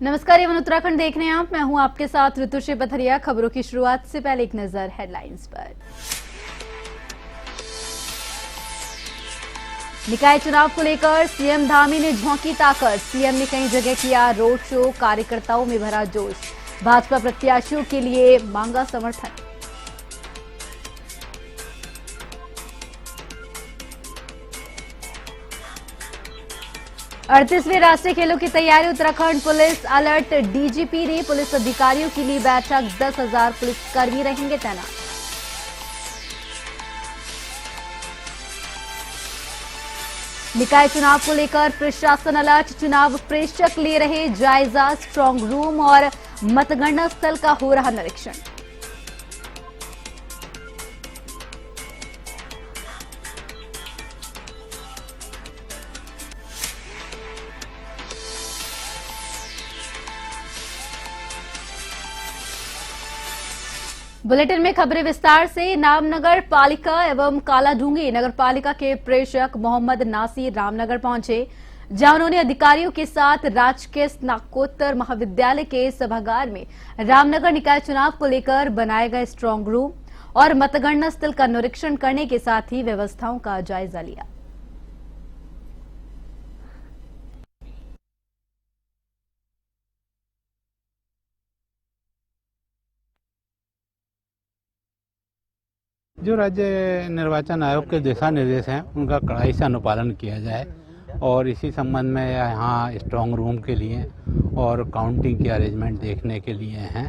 नमस्कार, एवं उत्तराखंड देख रहे हैं आप। मैं हूं आपके साथ ऋतुश्री पथरिया। खबरों की शुरुआत से पहले एक नजर हेडलाइंस पर। निकाय चुनाव को लेकर सीएम धामी ने झोंकी ताकत। सीएम ने कई जगह किया रोड शो, कार्यकर्ताओं में भरा जोश। भाजपा प्रत्याशियों के लिए मांगा समर्थन। अड़तीसवें राष्ट्रीय खेलों की तैयारी, उत्तराखंड पुलिस अलर्ट। डीजीपी ने पुलिस अधिकारियों के लिए बैठक। 10,000 पुलिसकर्मी रहेंगे तैनात। निकाय चुनाव को लेकर प्रशासन अलर्ट। चुनाव प्रेक्षक ले रहे जायजा। स्ट्रांग रूम और मतगणना स्थल का हो रहा निरीक्षण। बुलेटिन में खबरें विस्तार से। नामनगर पालिका एवं कालाढूंगी नगर पालिका के प्रेषक मोहम्मद नासिर रामनगर पहुंचे, जहां उन्होंने अधिकारियों के साथ राजकीय स्नातकोत्तर महाविद्यालय के सभागार में रामनगर निकाय चुनाव को लेकर बनाए गए स्ट्रांग रूम और मतगणना स्थल का निरीक्षण करने के साथ ही व्यवस्थाओं का जायजा लिया। जो राज्य निर्वाचन आयोग के दिशा निर्देश हैं उनका कड़ाई से अनुपालन किया जाए और इसी संबंध में यहाँ स्ट्रांग रूम के लिए और काउंटिंग के अरेंजमेंट देखने के लिए हैं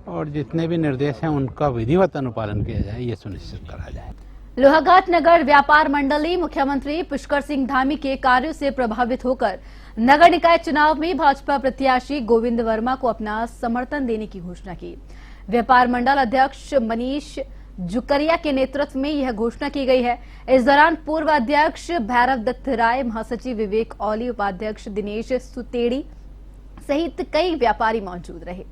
और जितने भी निर्देश हैं उनका विधिवत अनुपालन किया जाए, ये सुनिश्चित करा जाए। लोहाघाट नगर व्यापार मंडली मुख्यमंत्री पुष्कर सिंह धामी के कार्यों से प्रभावित होकर नगर निकाय चुनाव में भाजपा प्रत्याशी गोविंद वर्मा को अपना समर्थन देने की घोषणा की। व्यापार मंडल अध्यक्ष मनीष जुकरिया के नेतृत्व में यह घोषणा की गई है। इस दौरान पूर्व अध्यक्ष भैरव दत्त राय, महासचिव विवेक औली, उपाध्यक्ष दिनेश सुतेड़ी सहित कई व्यापारी मौजूद रहे।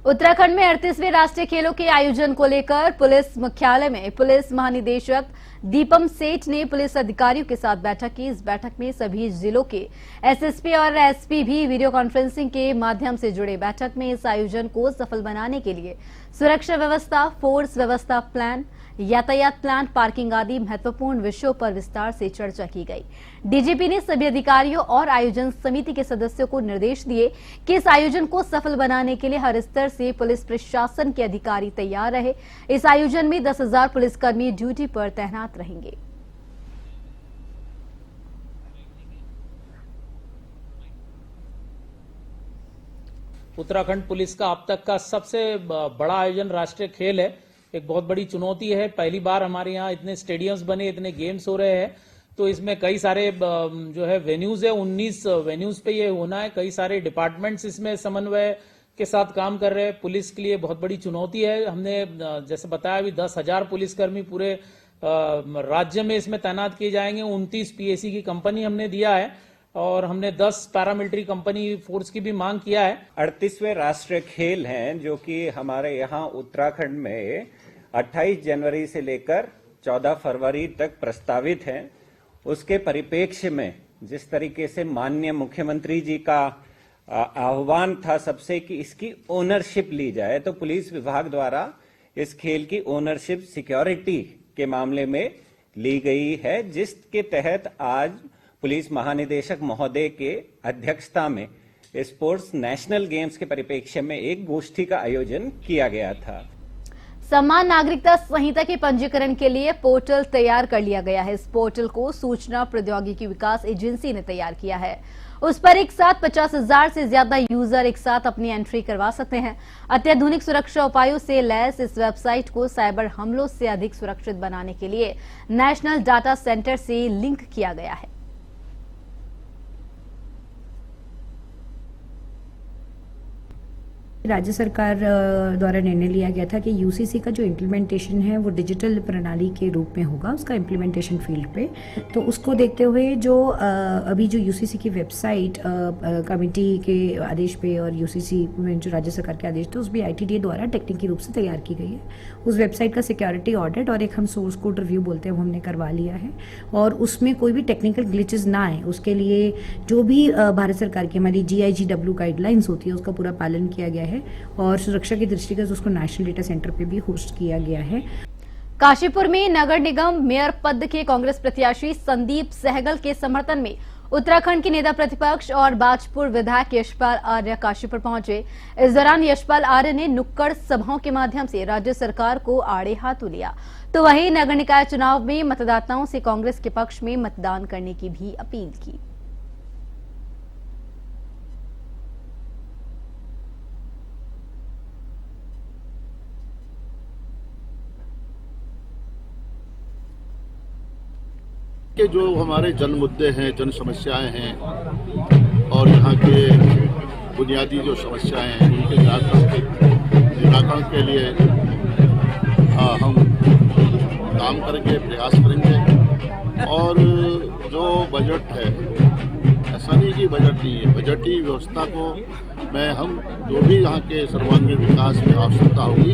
उत्तराखंड में 38वें राष्ट्रीय खेलों के आयोजन को लेकर पुलिस मुख्यालय में पुलिस महानिदेशक दीपम सेठ ने पुलिस अधिकारियों के साथ बैठक की। इस बैठक में सभी जिलों के एसएसपी और एसपी भी वीडियो कॉन्फ्रेंसिंग के माध्यम से जुड़े। बैठक में इस आयोजन को सफल बनाने के लिए सुरक्षा व्यवस्था, फोर्स व्यवस्था प्लान, यातायात प्लान, पार्किंग आदि महत्वपूर्ण विषयों पर विस्तार से चर्चा की गई। डीजीपी ने सभी अधिकारियों और आयोजन समिति के सदस्यों को निर्देश दिए कि इस आयोजन को सफल बनाने के लिए हर स्तर से पुलिस प्रशासन के अधिकारी तैयार रहे। इस आयोजन में 10,000 पुलिसकर्मी ड्यूटी पर तैनात रहेंगे। उत्तराखंड पुलिस का अब तक का सबसे बड़ा आयोजन राष्ट्रीय खेल है। एक बहुत बड़ी चुनौती है। पहली बार हमारे यहाँ इतने स्टेडियम्स बने, इतने गेम्स हो रहे हैं, तो इसमें कई सारे जो है वेन्यूज है, 19 वेन्यूज पे ये होना है। कई सारे डिपार्टमेंट्स इसमें समन्वय के साथ काम कर रहे हैं। पुलिस के लिए बहुत बड़ी चुनौती है। हमने जैसे बताया अभी 10,000 पुलिसकर्मी पूरे राज्य में इसमें तैनात किए जाएंगे। 29 पीएसी की कंपनी हमने दिया है और हमने 10 पैरामिलिट्री कंपनी फोर्स की भी मांग किया है। 38वें राष्ट्रीय खेल हैं जो कि हमारे यहाँ उत्तराखंड में 28 जनवरी से लेकर 14 फरवरी तक प्रस्तावित हैं। उसके परिप्रेक्ष्य में जिस तरीके से माननीय मुख्यमंत्री जी का आह्वान था सबसे कि इसकी ओनरशिप ली जाए, तो पुलिस विभाग द्वारा इस खेल की ओनरशिप सिक्योरिटी के मामले में ली गई है, जिसके तहत आज पुलिस महानिदेशक महोदय के अध्यक्षता में स्पोर्ट्स नेशनल गेम्स के परिप्रेक्ष्य में एक गोष्ठी का आयोजन किया गया था। समान नागरिकता संहिता के पंजीकरण के लिए पोर्टल तैयार कर लिया गया है। इस पोर्टल को सूचना प्रौद्योगिकी विकास एजेंसी ने तैयार किया है। उस पर एक साथ 50,000 से ज्यादा यूजर एक साथ अपनी एंट्री करवा सकते हैं। अत्याधुनिक सुरक्षा उपायों से लैस इस वेबसाइट को साइबर हमलों से अधिक सुरक्षित बनाने के लिए नेशनल डाटा सेंटर से लिंक किया गया है। राज्य सरकार द्वारा निर्णय लिया गया था कि यूसीसी का जो इम्प्लीमेंटेशन है वो डिजिटल प्रणाली के रूप में होगा, उसका इम्प्लीमेंटेशन फील्ड पे। तो उसको देखते हुए जो अभी जो यूसीसी की वेबसाइट कमेटी के आदेश पे और यूसीसी में जो राज्य सरकार के आदेश थे उस भी आईटीडीए द्वारा टेक्निकल रूप से तैयार की गई है। उस वेबसाइट का सिक्योरिटी ऑडिट और एक हम सोर्स कोड रिव्यू बोलते हैं वो हमने करवा लिया है, और उसमें कोई भी टेक्निकल ग्लिचेस ना आए उसके लिए जो भी भारत सरकार की हमारी GIGW गाइडलाइंस होती है उसका पूरा पालन किया गया है, और सुरक्षा की दृष्टिगत उसको नेशनल डेटा सेंटर पे भी होस्ट किया गया है। काशीपुर में नगर निगम मेयर पद के कांग्रेस प्रत्याशी संदीप सहगल के समर्थन में उत्तराखंड के नेता प्रतिपक्ष और बाजपुर विधायक यशपाल आर्य काशीपुर पहुंचे। इस दौरान यशपाल आर्य ने नुक्कड़ सभाओं के माध्यम से राज्य सरकार को आड़े हाथों लिया, तो वहीं नगर निकाय चुनाव में मतदाताओं से कांग्रेस के पक्ष में मतदान करने की भी अपील की। के जो हमारे जन मुद्दे हैं, जन समस्याएं हैं और यहाँ के बुनियादी जो समस्याएं हैं उनके निराकरण के लिए हम काम करेंगे, प्रयास करेंगे। और जो बजट है, ऐसा नहीं कि बजट नहीं है, बजटीय व्यवस्था को मैं हम जो भी यहाँ के सर्वांगीण विकास में आवश्यकता होगी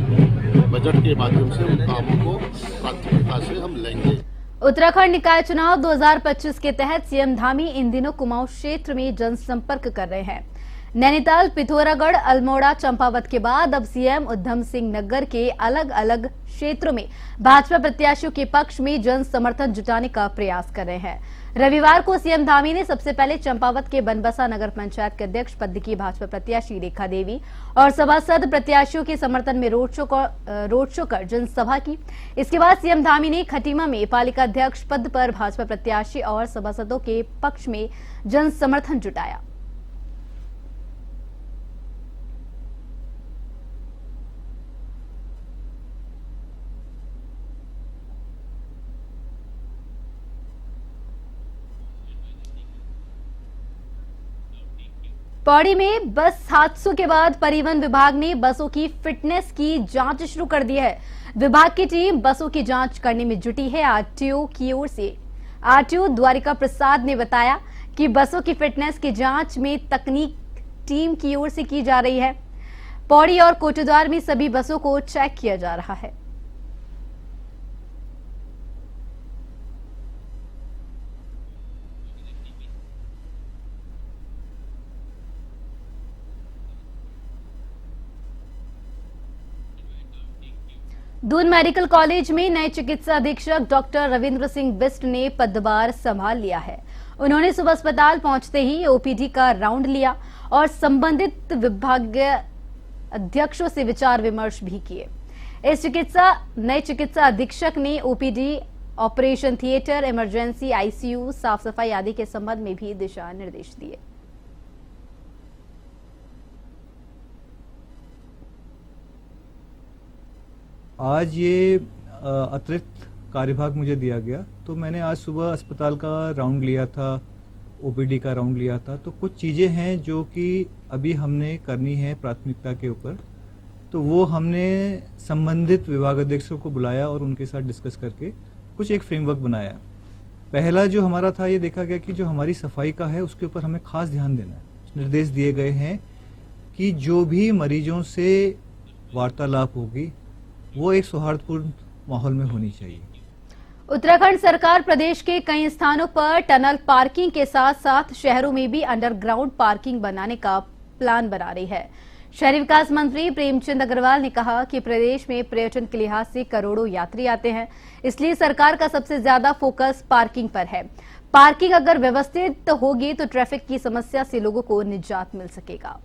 बजट के माध्यम से उन कामों को प्राथमिकता से हम लेंगे। उत्तराखंड निकाय चुनाव 2025 के तहत सीएम धामी इन दिनों कुमाऊं क्षेत्र में जनसंपर्क कर रहे हैं। नैनीताल, पिथौरागढ़, अल्मोड़ा, चंपावत के बाद अब सीएम उधम सिंह नगर के अलग अलग क्षेत्रों में भाजपा प्रत्याशियों के पक्ष में जन समर्थन जुटाने का प्रयास कर रहे हैं। रविवार को सीएम धामी ने सबसे पहले चंपावत के बनबसा नगर पंचायत के अध्यक्ष पद की भाजपा प्रत्याशी रेखा देवी और सभासद प्रत्याशियों के समर्थन में रोड शो कर जनसभा की। इसके बाद सीएम धामी ने खटीमा में पालिका अध्यक्ष पद पर भाजपा प्रत्याशी और सभासदों के पक्ष में जन समर्थन जुटाया। पौड़ी में बस हादसों के बाद परिवहन विभाग ने बसों की फिटनेस की जांच शुरू कर दी है। विभाग की टीम बसों की जांच करने में जुटी है। आरटीओ की ओर से आरटीओ द्वारिका प्रसाद ने बताया कि बसों की फिटनेस की जांच में तकनीक टीम की ओर से की जा रही है। पौड़ी और कोटद्वार में सभी बसों को चेक किया जा रहा है। दून मेडिकल कॉलेज में नए चिकित्सा अधीक्षक डॉक्टर रविंद्र सिंह बिस्ट ने पदभार संभाल लिया है। उन्होंने सुबह अस्पताल पहुंचते ही ओपीडी का राउंड लिया और संबंधित विभागीय अध्यक्षों से विचार विमर्श भी किए। इस नए चिकित्सा अधीक्षक ने OPD, operation theatre, emergency, ICU, साफ सफाई आदि के संबंध में भी दिशा निर्देश दिए। आज ये अतिरिक्त कार्यभाग मुझे दिया गया, तो मैंने आज सुबह अस्पताल का राउंड लिया था, ओपीडी का राउंड लिया था। तो कुछ चीज़ें हैं जो कि अभी हमने करनी है प्राथमिकता के ऊपर, तो वो हमने संबंधित विभागाध्यक्षों को बुलाया और उनके साथ डिस्कस करके कुछ एक फ्रेमवर्क बनाया। पहला जो हमारा था, ये देखा गया कि जो हमारी सफाई का है उसके ऊपर हमें खास ध्यान देना है। निर्देश दिए गए हैं कि जो भी मरीजों से वार्तालाप होगी वो एक सौहार्दपूर्ण माहौल में होनी चाहिए। उत्तराखंड सरकार प्रदेश के कई स्थानों पर टनल पार्किंग के साथ साथ शहरों में भी अंडरग्राउंड पार्किंग बनाने का प्लान बना रही है। शहरी विकास मंत्री प्रेमचंद अग्रवाल ने कहा कि प्रदेश में पर्यटन के लिहाज से करोड़ों यात्री आते हैं, इसलिए सरकार का सबसे ज्यादा फोकस पार्किंग पर है। पार्किंग अगर व्यवस्थित होगी तो ट्रैफिक की समस्या से लोगों को निजात मिल सकेगा।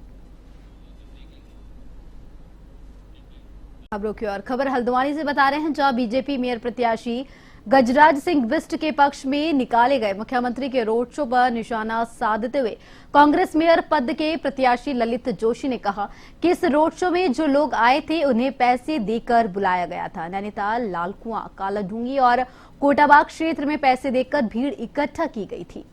खबरों की और खबर हल्द्वानी से बता रहे हैं, जहां बीजेपी मेयर प्रत्याशी गजराज सिंह बिस्ट के पक्ष में निकाले गए मुख्यमंत्री के रोड शो पर निशाना साधते हुए कांग्रेस मेयर पद के प्रत्याशी ललित जोशी ने कहा कि इस रोड शो में जो लोग आए थे उन्हें पैसे देकर बुलाया गया था। नैनीताल, लालकुआं, कालाढूंगी और कोटाबाग क्षेत्र में पैसे देकर भीड़ इकट्ठा की गई थी।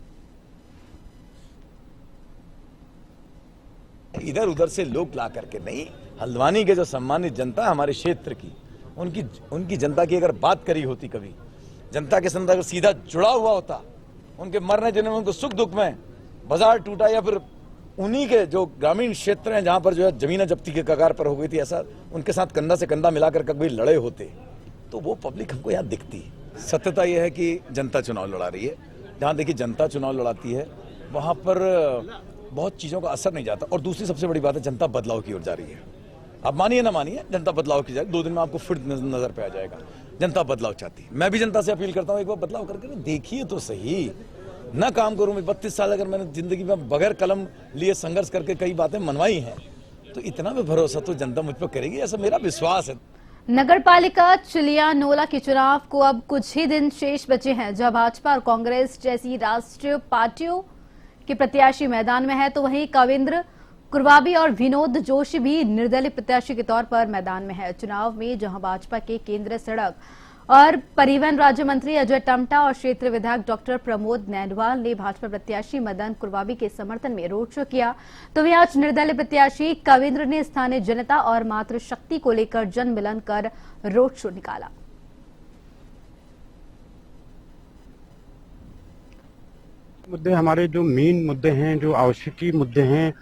इधर उधर से लोग ला करके नहीं, हल्द्वानी के जो सम्मानित जनता है हमारे क्षेत्र की, उनकी जनता की अगर बात करी होती, कभी जनता के साथ अगर सीधा जुड़ा हुआ होता, उनके मरने जन्म में, उनको सुख दुख में बाजार टूटा, या फिर उन्हीं के जो ग्रामीण क्षेत्र हैं जहां पर जो है जमीन जब्ती के कगार पर हो गई थी, ऐसा उनके साथ कंधा से कंधा मिलाकर कभी लड़े होते, तो वो पब्लिक हमको यहाँ दिखती है। सत्यता यह है कि जनता चुनाव लड़ा रही है। जहां देखिए जनता चुनाव लड़ाती है वहां पर बहुत चीजों का असर नहीं जाता। और दूसरी सबसे बड़ी बात है, जनता बदलाव की ओर जा रही है। आप मानिए ना मानिए, जनता बदलाव की जाएगी। 2 दिन में आपको फिर नजर पे आ जाएगा, जनता बदलाव चाहती है। मैं भी जनता से अपील करता हूं, एक बार बदलाव करके देखिए तो सही। ना काम करूं मैं 32 साल, अगर मैंने जिंदगी में बगैर कलम लिए संघर्ष करके कई बातें मनवाई हैं, तो इतना भी भरोसा तो जनता मुझ पर करेगी, ऐसा मेरा विश्वास है। नगर पालिका चिलियानोला के चुनाव को अब कुछ ही दिन शेष बचे हैं। जब भाजपा और कांग्रेस जैसी राष्ट्रीय पार्टियों के प्रत्याशी मैदान में है, तो वहीं कविंद्र कुरवाबी और विनोद जोशी भी निर्दलीय प्रत्याशी के तौर पर मैदान में है। चुनाव में जहां भाजपा के केंद्रीय सड़क और परिवहन राज्य मंत्री अजय टमटा और क्षेत्र विधायक डॉक्टर प्रमोद नैनवाल ने भाजपा प्रत्याशी मदन कुरवाबी के समर्थन में रोड शो किया, तो वहीं आज निर्दलीय प्रत्याशी कविंद्र ने स्थानीय जनता और मातृशक्ति को लेकर जन मिलन कर रोड शो निकाला। मुद्दे हमारे जो मेन मुद्दे हैं, जो आवश्यक मुद्दे हैं,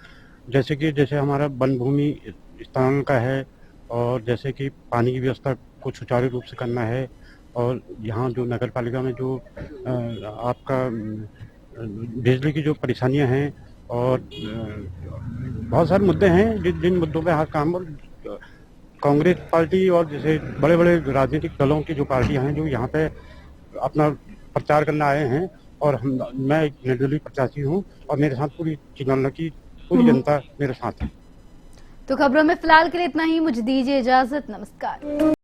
जैसे हमारा वन भूमि स्थान का है, और जैसे कि पानी की व्यवस्था को सुचारू रूप से करना है, और यहाँ जो नगर पालिका में जो आपका बिजली की जो परेशानियां हैं, और बहुत सारे मुद्दे हैं जिन मुद्दों पे हाथ काम। और कांग्रेस पार्टी और जैसे बड़े बड़े राजनीतिक दलों की जो पार्टियां हैं जो यहाँ पे अपना प्रचार करने आए हैं, और मैं एक निर्दलीय प्रत्याशी हूँ, और मेरे साथ पूरी चिलियानोला की पूरी जनता मेरे साथ है। तो खबरों में फिलहाल के लिए इतना ही। मुझे दीजिए इजाजत। नमस्कार।